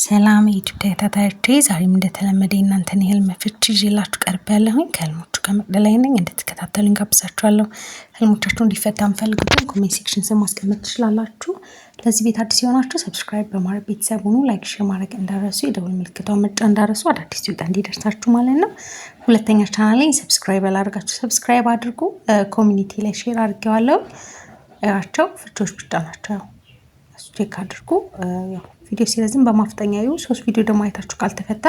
ሰላም የዩቲዩብ ተከታታዮቼ ዛሬም እንደተለመደ እናንተን የህልም ፍቺ ይዤላችሁ ቀርቤያለሁኝ። ከህልሞቹ ጋር መቅደላይ ነኝ። እንድትከታተሉኝ ጋብዛችኋለሁ። ህልሞቻችሁ እንዲፈታ የምትፈልጉትን ኮሜንት ሴክሽን ስር ማስቀመጥ ትችላላችሁ። ለዚህ ቤት አዲስ የሆናችሁ ሰብስክራይብ በማድረግ ቤተሰብ ሁኑ። ላይክ፣ ሼር ማድረግ እንዳረሱ፣ የደወል ምልክቷን መጫን እንዳረሱ፣ አዳዲስ ሲወጣ እንዲደርሳችሁ ማለት ነው። ሁለተኛ ቻናል ላይ ሰብስክራይብ ያላደረጋችሁ ሰብስክራይብ አድርጉ። ኮሚኒቲ ላይ ሼር አድርጌዋለሁ። ያቸው ፍቾች ብቻ ናቸው። እሱ ቼክ አድርጉ። ቪዲዮ ሲረዝም በማፍጠኛ ይዩ። 3 ቪዲዮ ደግሞ አይታችሁ ካልተፈታ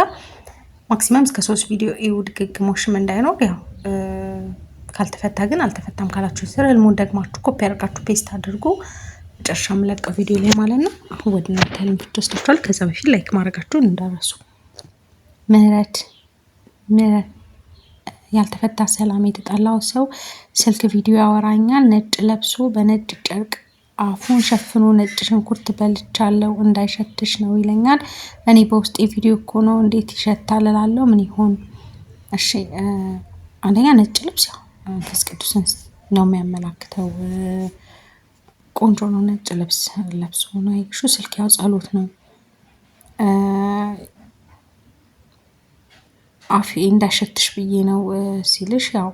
ማክሲመም እስከ 3 ቪዲዮ እዩ። ድግግሞሽም እንዳይኖር ያው ካልተፈታ ግን አልተፈታም ካላችሁ ስር ህልሙን ደግማችሁ ኮፒ አድርጋችሁ ፔስት አድርጉ። መጨረሻ የምለቀው ቪዲዮ ላይ ማለት ነው። አሁን ወደ እናንተ ህልም ፍቺ ወስዳችኋል። ከዛ በፊት ላይክ ማድረጋችሁን እንዳረሱ። ምህረት ያልተፈታ ሰላም የተጣላው ሰው ስልክ ቪዲዮ ያወራኛል። ነጭ ለብሶ በነጭ ጨርቅ አፉን ሸፍኖ ነጭ ሽንኩርት በልቻለሁ እንዳይሸትሽ ነው ይለኛል። እኔ በውስጤ ቪዲዮ እኮ ነው እንዴት ይሸታል እላለሁ። ምን ይሆን? እሺ አንደኛ ነጭ ልብስ ያው መንፈስ ቅዱስን ነው የሚያመላክተው። ቆንጆ ነው። ነጭ ልብስ ለብሶ ነው አይሹ። ስልክ ያው ጸሎት ነው። አፌ እንዳይሸትሽ ብዬ ነው ሲልሽ ያው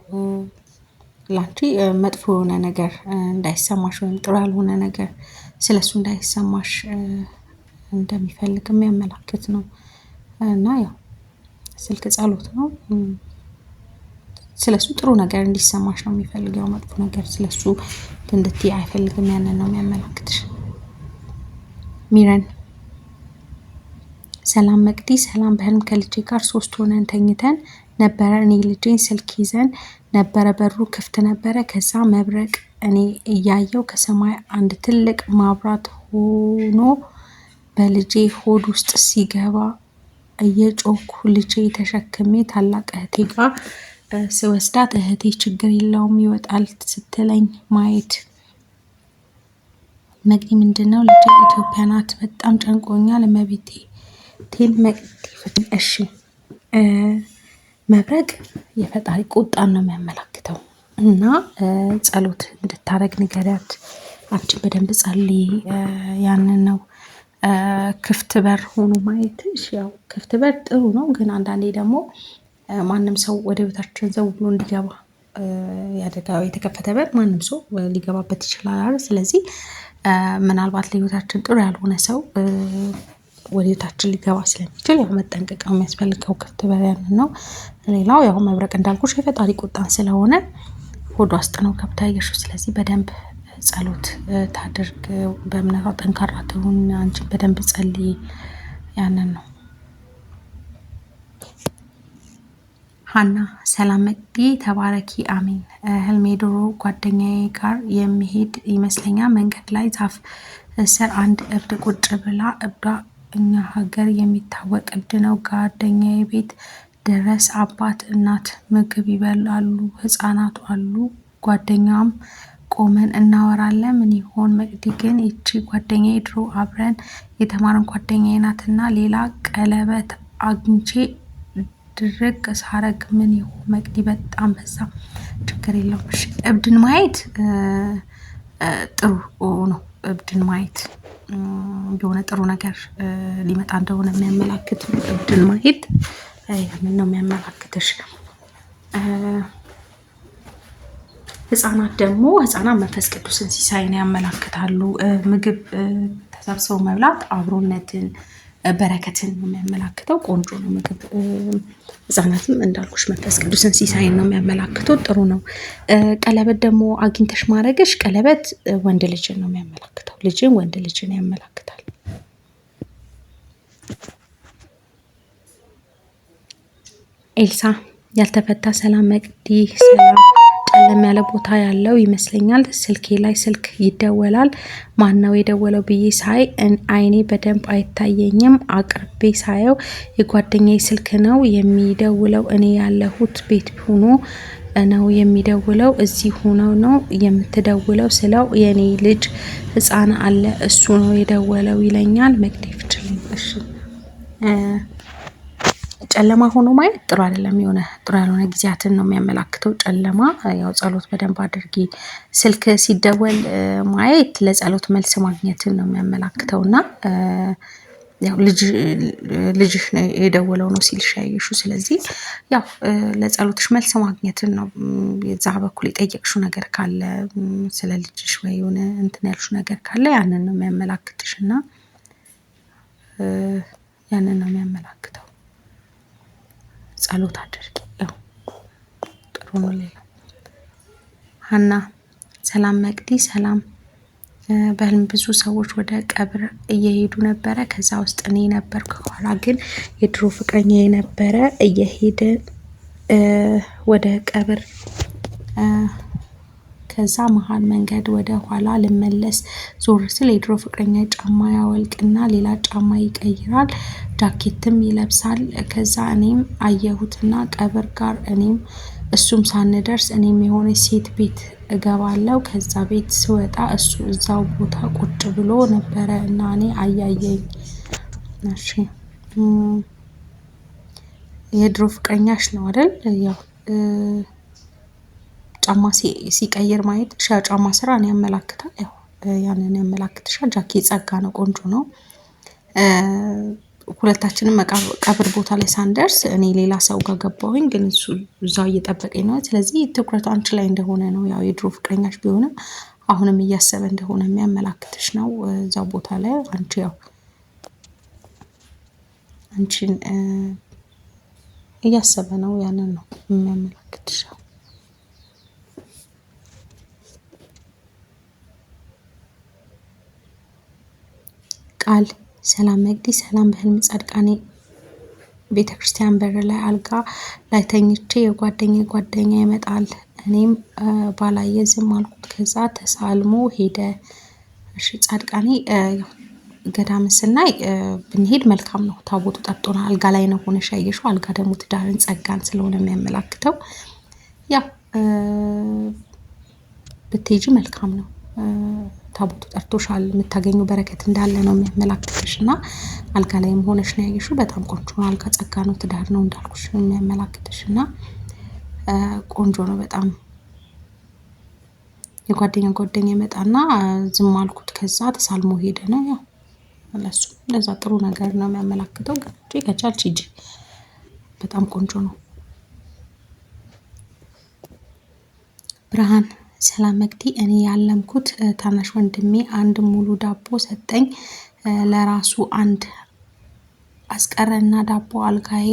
ላንቺ መጥፎ የሆነ ነገር እንዳይሰማሽ ወይም ጥሩ ያልሆነ ነገር ስለሱ እንዳይሰማሽ እንደሚፈልግ የሚያመላክት ነው። እና ያው ስልክ ጸሎት ነው። ስለሱ ጥሩ ነገር እንዲሰማሽ ነው የሚፈልገው። መጥፎ ነገር ስለሱ እንድትይ አይፈልግም። ያንን ነው የሚያመላክትሽ። ሚረን ሰላም መቅዲ፣ ሰላም በህልም ከልጄ ጋር 3 ሆነን ተኝተን ነበረ። እኔ ልጄን ስልክ ይዘን ነበረ። በሩ ክፍት ነበረ። ከዛ መብረቅ እኔ እያየው ከሰማይ አንድ ትልቅ ማብራት ሆኖ በልጄ ሆድ ውስጥ ሲገባ እየጮኩ ልጄ ተሸክሜ ታላቅ እህቴ ጋር ስወስዳት እህቴ ችግር የለውም ይወጣል ስትለኝ ማየት። መቅዲ ምንድነው? ልጄ ኢትዮጵያ ናት። በጣም ጨንቆኛል። እመቤቴ ቴል መቅዲ። እሺ መብረቅ የፈጣሪ ቁጣን ነው የሚያመላክተው እና ጸሎት እንድታረግ ንገሪያት። አንቺን በደንብ ጸልይ። ያንን ነው። ክፍት በር ሆኖ ማየትሽ ያው ክፍት በር ጥሩ ነው፣ ግን አንዳንዴ ደግሞ ማንም ሰው ወደ ቤታችን ዘው ብሎ እንዲገባ ያደጋው የተከፈተ በር ማንም ሰው ሊገባበት ይችላል። ስለዚህ ምናልባት ለቤታችን ጥሩ ያልሆነ ሰው ወደ ቤታችን ሊገባ ስለሚችል ያው መጠንቀቅ ነው የሚያስፈልገው። ክፍት በር ያንን ነው። ሌላው ያው መብረቅ እንዳልኩሽ የፈጣሪ ቁጣን ስለሆነ ሆዷ ውስጥ ነው ገብታ ያየሽው። ስለዚህ በደንብ ጸሎት ታድርግ። በእምነቷ ጠንካራ ትሁን። አንቺን በደንብ ጸልይ። ያንን ነው። ሀና ሰላም መቅዲ፣ ተባረኪ አሜን። ህልሜ ድሮ ጓደኛዬ ጋር የሚሄድ ይመስለኛል። መንገድ ላይ ዛፍ ስር አንድ እብድ ቁጭ ብላ፣ እብዷ እኛ ሀገር የሚታወቅ እብድ ነው። ጓደኛዬ ቤት ድረስ አባት እናት ምግብ ይበላሉ፣ ህፃናቱ አሉ። ጓደኛም ቆመን እናወራለን። ምን ይሆን መቅዲ? ግን ይቺ ጓደኛዬ ድሮ አብረን የተማረን ጓደኛዬ ናትና ሌላ ቀለበት አግኝቼ ድርቅ ሳረግ ምን ይሆን መቅዲ? በጣም በዛ። ችግር የለውም። እሺ እብድን ማየት ጥሩ ነው። እብድን ማየት የሆነ ጥሩ ነገር ሊመጣ እንደሆነ የሚያመላክት እብድን ማየት ያንን ነው የሚያመላክትሽ። ህፃናት ደግሞ ህፃናት መንፈስ ቅዱስን ሲሳይን ያመላክታሉ። ምግብ ተሰብስበው መብላት አብሮነትን በረከትን ነው የሚያመላክተው። ቆንጆ ነው ምግብ። ህፃናትም እንዳልኩሽ መንፈስ ቅዱስን ሲሳይን ነው የሚያመላክተው። ጥሩ ነው። ቀለበት ደግሞ አግኝተሽ ማድረግሽ ቀለበት ወንድ ልጅን ነው የሚያመላክተው። ልጅን ወንድ ልጅን ያመላክታል። ኤልሳ ያልተፈታ ሰላም መቅዲ፣ ሰላም ጨለም ያለ ቦታ ያለው ይመስለኛል። ስልኬ ላይ ስልክ ይደወላል። ማን ነው የደወለው ብዬ ሳይ አይኔ በደንብ አይታየኝም። አቅርቤ ሳየው የጓደኛዬ ስልክ ነው የሚደውለው። እኔ ያለሁት ቤት ሆኖ ነው የሚደውለው። እዚህ ሆኖ ነው የምትደውለው ስለው የኔ ልጅ ህፃን አለ እሱ ነው የደወለው ይለኛል። መቅዲ ፍችልኝ። እሺ ጨለማ ሆኖ ማየት ጥሩ አይደለም። የሆነ ጥሩ ያልሆነ ጊዜያትን ነው የሚያመላክተው ጨለማ። ያው ጸሎት በደንብ አድርጊ። ስልክ ሲደወል ማየት ለጸሎት መልስ ማግኘትን ነው የሚያመላክተውና ያው ልጅሽ ነው የደወለው ነው ሲልሽ ያየሽው። ስለዚህ ያው ለጸሎትሽ መልስ ማግኘትን ነው። የዛ በኩል የጠየቅሽው ነገር ካለ ስለ ልጅሽ ወይ የሆነ እንትን ያልሽው ነገር ካለ ያንን ነው የሚያመላክትሽ እና ያንን ነው የሚያመላክተው። ጸሎት አድርጊ። ያው ጥሩ ነው። ሌላ ሀና ሰላም መቅዲ ሰላም። በህልም ብዙ ሰዎች ወደ ቀብር እየሄዱ ነበረ። ከዛ ውስጥ እኔ ነበርኩ። ከኋላ ግን የድሮ ፍቅረኛ የነበረ እየሄደ ወደ ቀብር ከዛ መሀል መንገድ ወደ ኋላ ልመለስ ዞር ስል የድሮ ፍቅረኛ ጫማ ያወልቅና ሌላ ጫማ ይቀይራል፣ ጃኬትም ይለብሳል። ከዛ እኔም አየሁትና ቀብር ጋር እኔም እሱም ሳንደርስ እኔም የሆነች ሴት ቤት እገባለሁ። ከዛ ቤት ስወጣ እሱ እዛው ቦታ ቁጭ ብሎ ነበረ እና እኔ አያየኝ። እሺ የድሮ ፍቅረኛሽ ነው አይደል? ያው ጫማ ሲቀይር ማየት ጫማ ስራ ነው ያመላክታል። ያው ያንን ያመላክትሻል። ጃኬት ጸጋ ነው፣ ቆንጆ ነው። ሁለታችንም ቀብር ቦታ ላይ ሳንደርስ እኔ ሌላ ሰው ጋር ገባሁኝ፣ ግን እሱ እዛው እየጠበቀኝ ነው። ስለዚህ ትኩረቱ አንቺ ላይ እንደሆነ ነው። ያው የድሮ ፍቅረኛሽ ቢሆንም አሁንም እያሰበ እንደሆነ የሚያመላክትሽ ነው። እዛው ቦታ ላይ አንቺ ያው አንቺን እያሰበ ነው። ያንን ነው የሚያመላክትሽ። ቃል ሰላም መቅዲ ሰላም። በህልም ጻድቃኔ ቤተክርስቲያን በር ላይ አልጋ ላይ ተኝቼ ጓደኛ ይመጣል። እኔም ባላየ ዝም አልኩት። ከዛ ተሳልሞ ሄደ። እሺ ጻድቃኔ ገዳም ስናይ ብንሄድ መልካም ነው። ታቦቱ ጠርቶና አልጋ ላይ ነው ሆነሽ ያየሽው። አልጋ ደግሞ ትዳርን ጸጋን ስለሆነ የሚያመላክተው ያው ብትሄጂ መልካም ነው። ታቦቱ ጠርቶሻል፣ የምታገኙ በረከት እንዳለ ነው የሚያመላክትሽ እና አልጋ ላይም ሆነሽ ነው ያየሽው። በጣም ቆንጆ ነው። አልጋ ጸጋ ነው፣ ትዳር ነው እንዳልኩሽ የሚያመላክትሽ እና ቆንጆ ነው በጣም። ጓደኛ ይመጣና ዝም አልኩት ከዛ ተሳልሞ ሄደ ነው። ያው ለሱ ለዛ ጥሩ ነገር ነው የሚያመላክተው። ግን ከቻልሽ ሂጂ፣ በጣም ቆንጆ ነው። ብርሃን ሰላም መቅዲ እኔ ያለምኩት ታናሽ ወንድሜ አንድ ሙሉ ዳቦ ሰጠኝ። ለራሱ አንድ አስቀረና ዳቦ አልጋዬ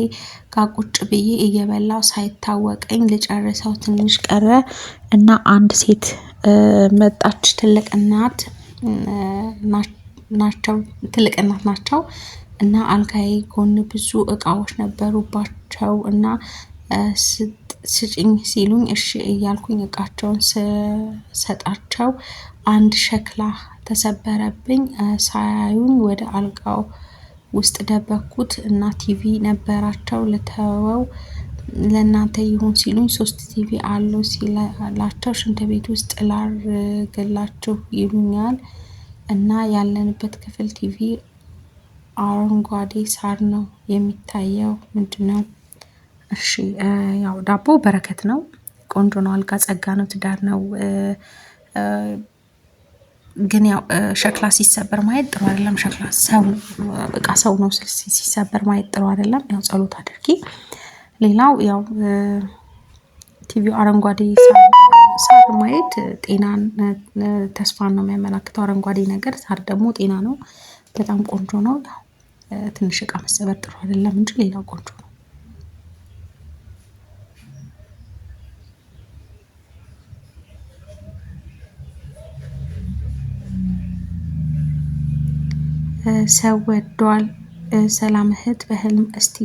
ጋር ቁጭ ብዬ እየበላው ሳይታወቀኝ ልጨርሰው ትንሽ ቀረ እና አንድ ሴት መጣች። ትልቅ እናት ናቸው እና አልጋዬ ጎን ብዙ እቃዎች ነበሩባቸው እና ስጭኝ ሲሉኝ እሺ እያልኩኝ እቃቸውን ሰጣቸው። አንድ ሸክላ ተሰበረብኝ። ሳያዩኝ ወደ አልጋው ውስጥ ደበኩት እና ቲቪ ነበራቸው። ልተወው ለእናንተ ይሁን ሲሉኝ 3 ቲቪ አለው ሲላቸው ሽንት ቤት ውስጥ ላርግላችሁ ይሉኛል እና ያለንበት ክፍል ቲቪ አረንጓዴ ሳር ነው የሚታየው። ምንድነው? እሺ ያው ዳቦ በረከት ነው፣ ቆንጆ ነው። አልጋ ጸጋ ነው፣ ትዳር ነው። ግን ያው ሸክላ ሲሰበር ማየት ጥሩ አይደለም። ሸክላ ሰው ነው ሲሰበር ማየት ጥሩ አይደለም። ያው ጸሎት አድርጊ። ሌላው ያው ቲቪው አረንጓዴ ሳር ማየት ጤናን፣ ተስፋን ነው የሚያመላክተው። አረንጓዴ ነገር ሳር ደግሞ ጤና ነው። በጣም ቆንጆ ነው። ትንሽ እቃ መሰበር ጥሩ አይደለም እንጂ ሌላው ቆንጆ ነው። ሰው ወዷል። ሰላም እህት በህልም እስቲ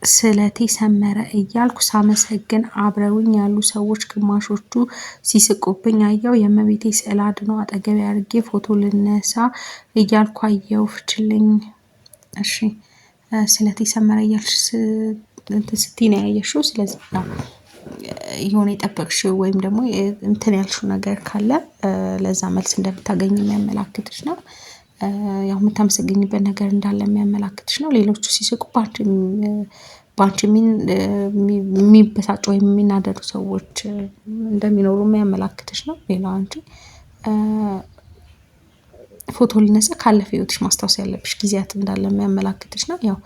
ስለቴ ሰመረ እያልኩ ሳመሰግን አብረውኝ ያሉ ሰዎች ግማሾቹ ሲስቁብኝ አየው። የእመቤቴ ስዕል አድኖ አጠገቤ አድርጌ ፎቶ ልነሳ እያልኩ አየው። ፍችልኝ። እሺ ስለቴ ሰመረ እያልሽ ስትይ ነው ያየሽው። ስለዚህ የሆነ የጠበቅሽው ወይም ደግሞ እንትን ያልሽው ነገር ካለ ለዛ መልስ እንደምታገኝ የሚያመላክትሽ ነው። ያው የምታመሰግኝበት ነገር እንዳለ የሚያመላክትሽ ነው። ሌሎቹ ሲስቁ በአንቺ የሚበሳጩ ወይም የሚናደዱ ሰዎች እንደሚኖሩ የሚያመላክትሽ ነው። ሌላው አንቺ ፎቶ ልነሳ ካለፈ ህይወትሽ ማስታወስ ያለብሽ ጊዜያት እንዳለ የሚያመላክትሽ ነው። ያው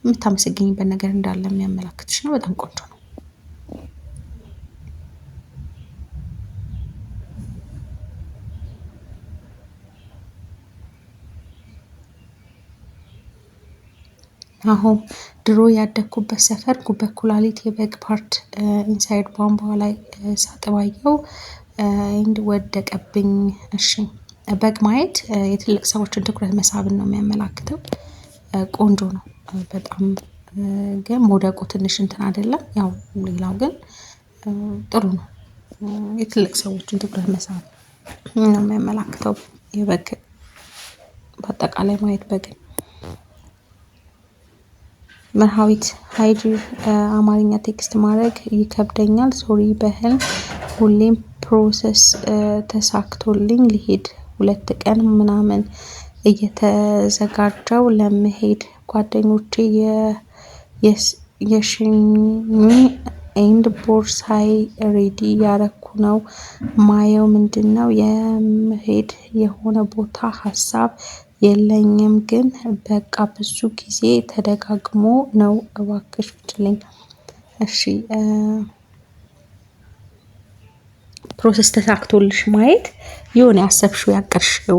የምታመሰግኝበት ነገር እንዳለ የሚያመላክትሽ ነው። በጣም ቆንጆ ነው። አሁን ድሮ ያደግኩበት ሰፈር ጉበት ኩላሊት የበግ ፓርት ኢንሳይድ ቧንቧ ላይ ሳጥባየው እንድ ወደቀብኝ። እሺ በግ ማየት የትልቅ ሰዎችን ትኩረት መሳብን ነው የሚያመላክተው። ቆንጆ ነው በጣም ግን መውደቁ ትንሽ እንትን አይደለም። ያው ሌላው ግን ጥሩ ነው። የትልቅ ሰዎችን ትኩረት መሳብ ነው የሚያመላክተው የበግ በአጠቃላይ ማየት በግን። መርሃዊት ሃይድ አማርኛ ቴክስት ማድረግ ይከብደኛል። ሶሪ በህልም ሁሌም ፕሮሰስ ተሳክቶልኝ ሊሄድ 2 ቀን ምናምን እየተዘጋጀው ለመሄድ ጓደኞቼ የሽኙኝ ኤንድ ቦርሳይ ሬዲ ያረኩ ነው። ማየው ምንድነው የምሄድ የሆነ ቦታ ሀሳብ የለኝም ግን በቃ ብዙ ጊዜ ተደጋግሞ ነው እባክሽ ፍችልኝ። እሺ ፕሮሰስ ተሳክቶልሽ ማየት የሆነ ያሰብሽው ያቀድሽው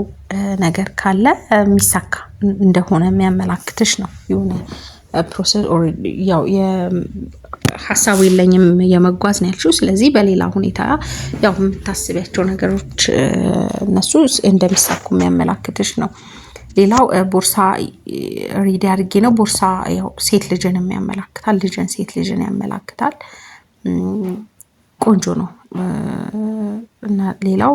ነገር ካለ የሚሳካ እንደሆነ የሚያመላክትሽ ነው። የሆነ ፕሮሰስ ኦሬዲ ያው ሀሳቡ የለኝም የመጓዝ ነው ያልሽው። ስለዚህ በሌላ ሁኔታ ያው የምታስቢያቸው ነገሮች እነሱ እንደሚሳኩ የሚያመላክትሽ ነው። ሌላው ቦርሳ ሬዲ አድርጌ ነው። ቦርሳ ያው ሴት ልጅን የሚያመላክታል። ልጅን ሴት ልጅን ያመላክታል። ቆንጆ ነው። እና ሌላው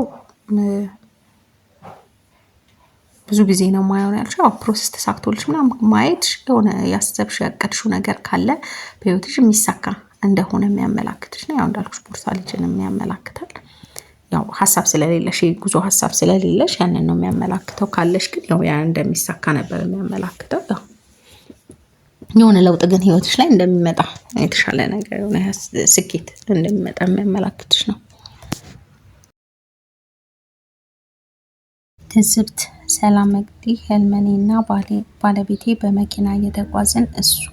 ብዙ ጊዜ ነው ማየው ያልሽው። ያው ፕሮሰስ ተሳክቶልሽ ምናምን ማየት የሆነ ያሰብሽው ያቀድሽው ነገር ካለ በህይወትሽ የሚሳካ እንደሆነ የሚያመላክትሽ ነው። ያው እንዳልኩሽ ቦርሳ ልጅን የሚያመላክታል። ያው ሀሳብ ስለሌለሽ ጉዞ ሀሳብ ስለሌለሽ ያንን ነው የሚያመላክተው። ካለሽ ግን ያው ያ እንደሚሳካ ነበር የሚያመላክተው። ያው የሆነ ለውጥ ግን ህይወትሽ ላይ እንደሚመጣ የተሻለ ነገር የሆነ ስኬት እንደሚመጣ የሚያመላክትሽ ነው። ትዝብት ሰላም መቅዲ ህልመኔና ባለቤቴ በመኪና እየተጓዝን እሱ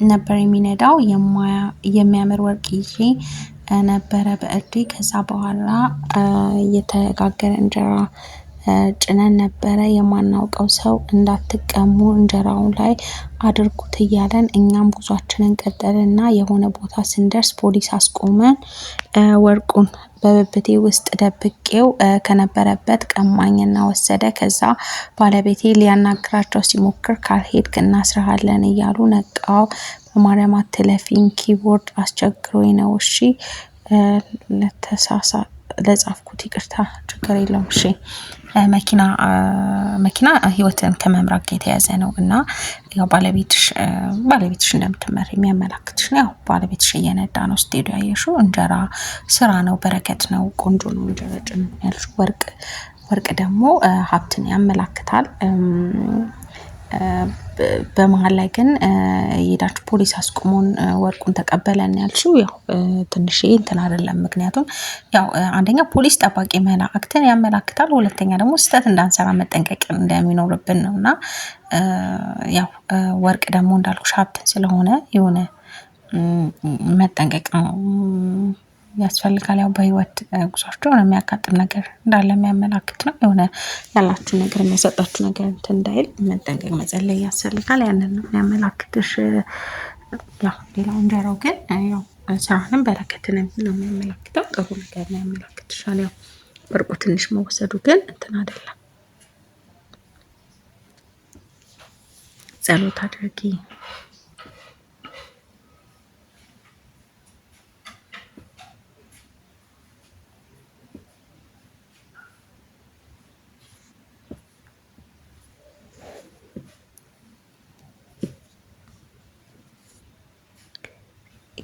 ነበር የሚነዳው። የሚያምር ወርቅ ይዤ ነበረ በእጄ። ከዛ በኋላ የተጋገረ እንጀራ ጭነን ነበረ። የማናውቀው ሰው እንዳትቀሙ እንጀራው ላይ አድርጉት እያለን እኛም ጉዟችንን ቀጠልና የሆነ ቦታ ስንደርስ ፖሊስ አስቆመን። ወርቁን በብብቴ ውስጥ ደብቄው ከነበረበት ቀማኝና ወሰደ። ከዛ ባለቤቴ ሊያናግራቸው ሲሞክር ካልሄድክ እናስርሃለን እያሉ ነቃው። በማርያም አትለፊኝ ኪቦርድ አስቸግሮኝ ነው። እሺ ለጻፍኩት ይቅርታ ችግር የለውም። እሺ መኪና ህይወትን ከመምራት ጋር የተያዘ ነው እና ያው ባለቤትሽ እንደምትመሪ የሚያመላክትሽ ነው። ያው ባለቤትሽ እየነዳ ነው ስትሄዱ ያየሽው። እንጀራ ስራ ነው፣ በረከት ነው፣ ቆንጆ ነው። እንጀራ ጭን ያልሽው ወርቅ ደግሞ ሀብትን ያመላክታል። በመሃል ላይ ግን የሄዳችሁ ፖሊስ አስቆሞን ወርቁን ተቀበለን ያልሽው ያው ትንሽ እንትን አይደለም። ምክንያቱም ያው አንደኛ ፖሊስ ጠባቂ መላእክትን ያመላክታል። ሁለተኛ ደግሞ ስህተት እንዳንሰራ መጠንቀቅ እንደሚኖርብን ነው እና ያው ወርቅ ደግሞ እንዳልኩሽ ሀብትን ስለሆነ የሆነ መጠንቀቅ ነው ያስፈልጋል። ያው በህይወት ጉዟችሁ የሆነ የሚያጋጥም ነገር እንዳለ የሚያመላክት ነው። የሆነ ያላችሁ ነገር የሚያሰጣችሁ ነገር እንትን እንዳይል መጠንቀቅ መጸለይ ያስፈልጋል። ያንን ነው የሚያመላክትሽ። ያው ሌላው እንጀራው ግን ያው ስራንም በረከትንም ነው የሚያመላክተው። ጥሩ ነገር ነው ያመላክትሻል። ያው ወርቁ ትንሽ መወሰዱ ግን እንትን አይደለም። ጸሎት አድርጊ።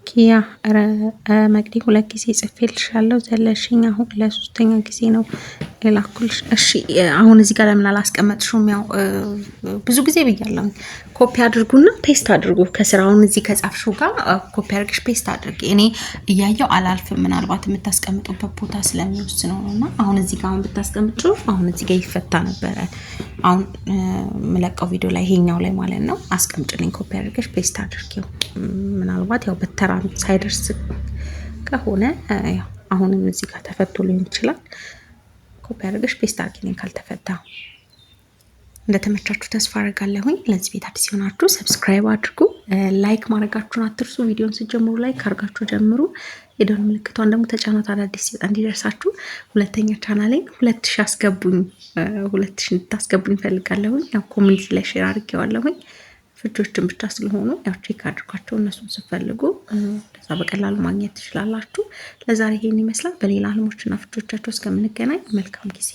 ኪያ መቅዲ 2 ጊዜ ጽፌልሻለሁ ዘለሽኝ። አሁን ለ3ኛ ጊዜ ነው የላኩልሽ። እሺ አሁን እዚህ ጋር ለምን አላስቀመጥሽውም? ያው ብዙ ጊዜ ብያለሁ፣ ኮፒ አድርጉና ፔስት አድርጉ ከስራውን እዚህ ከጻፍሽው ጋር ኮፒ አድርገሽ ፔስት አድርጊ። እኔ እያየው አላልፍም፣ ምናልባት የምታስቀምጡበት ቦታ ስለሚወስነው ነውና አሁን እዚህ ጋር አሁን ብታስቀምጪው አሁን እዚህ ጋር ይፈታ ነበረ። አሁን የምለቀው ቪዲዮ ላይ ይሄኛው ላይ ማለት ነው። አስቀምጭልኝ፣ ኮፒ አድርገሽ ፔስት አድርጊው። ምናልባት ያው በተራ ሳይደርስ ከሆነ ያው አሁንም እዚህ ጋር ተፈቶ ሊሆን ይችላል። ኮፒ አድርገሽ ፔስት አድርጊልኝ ካልተፈታ። እንደተመቻችሁ ተስፋ አደርጋለሁኝ። ለዚህ ቤት አዲስ ሆናችሁ ሰብስክራይብ አድርጉ፣ ላይክ ማድረጋችሁን አትርሱ። ቪዲዮን ስትጀምሩ ላይክ አድርጋችሁ ጀምሩ። የደወል ምልክቷን ደግሞ ተጫኗት፣ አዳዲስ ሲወጣ እንዲደርሳችሁ። ሁለተኛ ቻናሌን 2000 አስገቡኝ፣ 2000 እንድታስገቡኝ ፈልጋለሁኝ። ያው ኮሚኒቲ ላይ ሼር አድርጌዋለሁኝ። ፍቾችን ብቻ ስለሆኑ ያው ቼክ አድርጓቸው፣ እነሱን ስትፈልጉ ከዛ በቀላሉ ማግኘት ትችላላችሁ። ለዛሬ ይሄን ይመስላል። በሌላ ህልሞችና ፍቾቻቸው እስከምንገናኝ መልካም ጊዜ